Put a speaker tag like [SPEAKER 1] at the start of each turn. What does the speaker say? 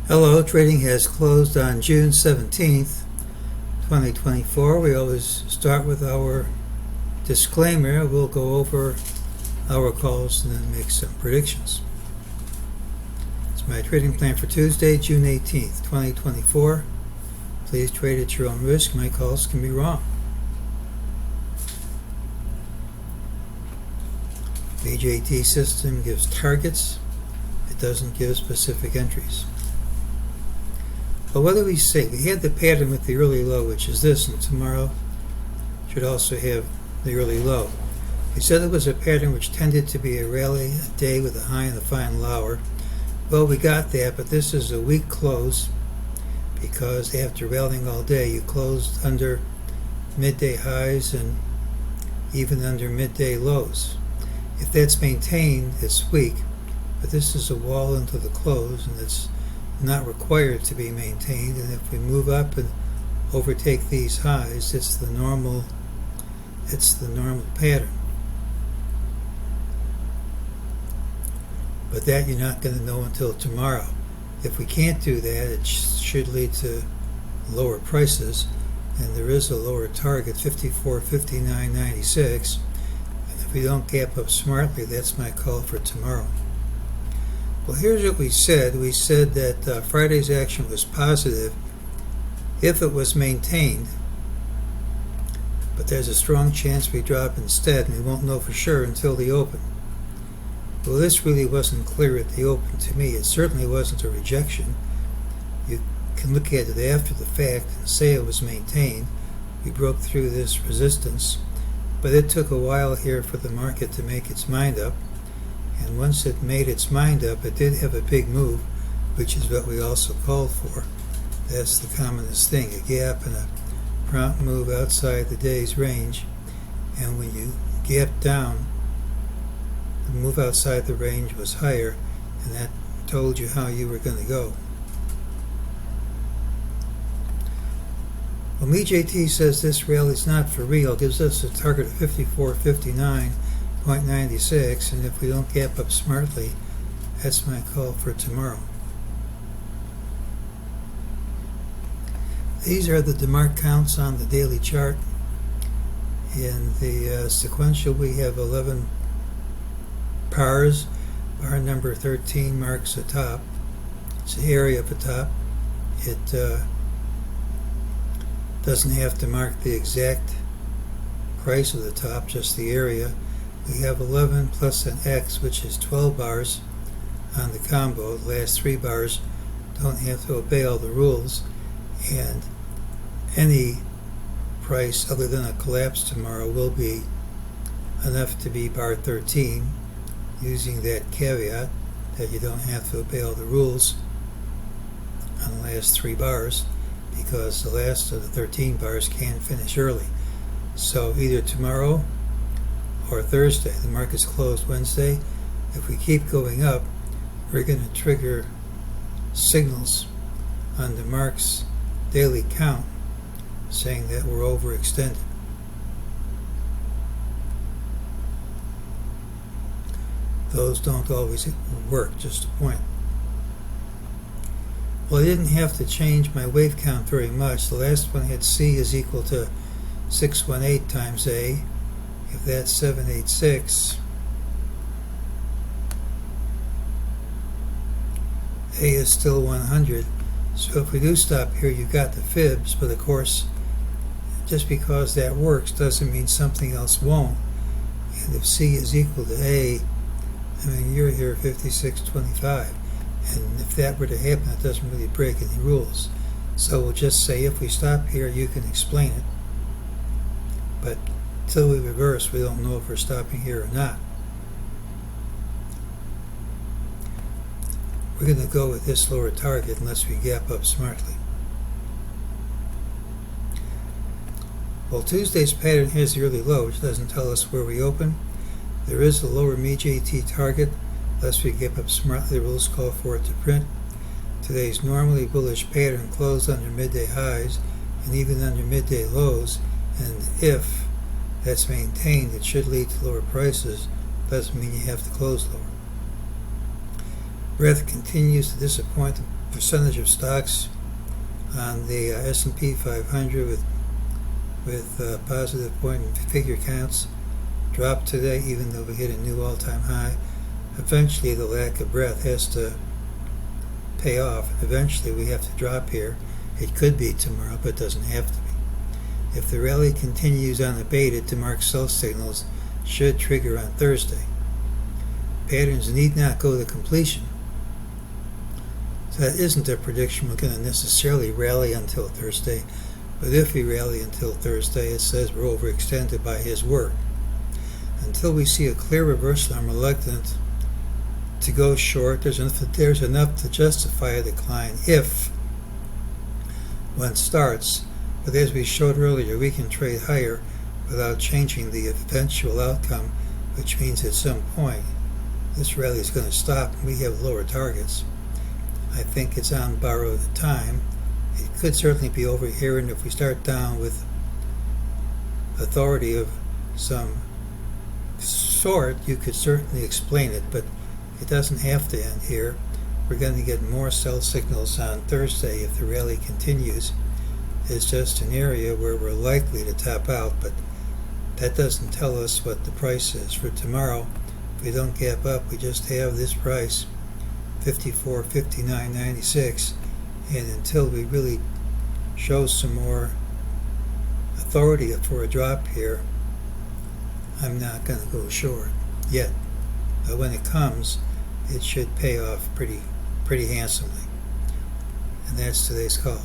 [SPEAKER 1] Hello, trading has closed on June 17th, 2024. We always start with our disclaimer. We'll go over our calls and then make some predictions. It's my trading plan for Tuesday, June 18th, 2024. Please trade at your own risk. My calls can be wrong. MEJT system gives targets. It doesn't give specific entries. But what do we say? We had the pattern with the early low, which is this, and tomorrow should also have the early low. We said it was a pattern which tended to be a rally a day with a high and a final hour. Well, we got that, but this is a weak close because after rallying all day, you closed under midday highs and even under midday lows. If that's maintained, it's weak, but this is a wall into the close, and it's not required to be maintained. And if we move up and overtake these highs, it's the normal pattern. But that you're not going to know until tomorrow. If we can't do that, it should lead to lower prices, and there is a lower target, 54.59.96. And if we don't gap up smartly, that's my call for tomorrow. Well, here's what we said. We said that Friday's action was positive if it was maintained, but there's a strong chance we drop instead, and we won't know for sure until the open. Well, this really wasn't clear at the open to me. It certainly wasn't a rejection. You can look at it after the fact and say it was maintained. We broke through this resistance, but it took a while here for the market to make its mind up. And once it made its mind up, it did have a big move, which is what we also called for. That's the commonest thing, a gap and a prompt move outside the day's range. And when you gap down, the move outside the range was higher, and that told you how you were going to go. Well, MEJT says this rally is not for real, gives us a target of 54.59.96, and if we don't gap up smartly, that's my call for tomorrow. These are the DeMark counts on the daily chart. In the sequential, we have 11 pars. Bar number 13 marks the top. It's the area of the top. It doesn't have to mark the exact price of the top, just the area. We have 11 plus an X, which is 12 bars on the combo. The last 3 bars don't have to obey all the rules, and any price other than a collapse tomorrow will be enough to be bar 13, using that caveat that you don't have to obey all the rules on the last 3 bars, because the last of the 13 bars can finish early. So either tomorrow or Thursday. The market's closed Wednesday. If we keep going up, we're going to trigger signals on DeMark's daily count saying that we're overextended. Those don't always work, just a point. Well, I didn't have to change my wave count very much. The last one had C is equal to 618 times A. If that's 786, A is still 100. So if we do stop here, you've got the fibs, but of course, just because that works doesn't mean something else won't. And if C is equal to A, I mean, you're here at 56.25. And if that were to happen, it doesn't really break any rules. So we'll just say if we stop here, you can explain it. But until we reverse, we don't know if we're stopping here or not. We're going to go with this lower target unless we gap up smartly. Well, Tuesday's pattern has the early low, which doesn't tell us where we open. There is a lower MEJT target. Unless we gap up smartly, the rules call for it to print. Today's normally bullish pattern closed under midday highs and even under midday lows, and if that's maintained, it should lead to lower prices. Doesn't mean you have to close lower. breadth continues to disappoint. The percentage of stocks on the S&P 500 with positive point and figure counts dropped today, even though we hit a new all-time high. Eventually, the lack of breadth has to pay off. Eventually, we have to drop here. It could be tomorrow, but it doesn't have to be. If the rally continues unabated, DeMark sell signals should trigger on Thursday. Patterns need not go to completion. So that isn't a prediction we're going to necessarily rally until Thursday. But if we rally until Thursday, it says we're overextended by his word. Until we see a clear reversal, I'm reluctant to go short. There's enough to justify a decline if one starts. But as we showed earlier, we can trade higher without changing the eventual outcome, which means at some point this rally is going to stop and we have lower targets. I think it's on borrowed time. It could certainly be over here, and if we start down with authority of some sort, you could certainly explain it, but it doesn't have to end here. We're going to get more sell signals on Thursday if the rally continues. It's just an area where we're likely to top out, but that doesn't tell us what the price is. For tomorrow, if we don't gap up, we just have this price, 54.59.96, and until we really show some more authority for a drop here, I'm not going to go short yet. But when it comes, it should pay off pretty handsomely. And that's today's call.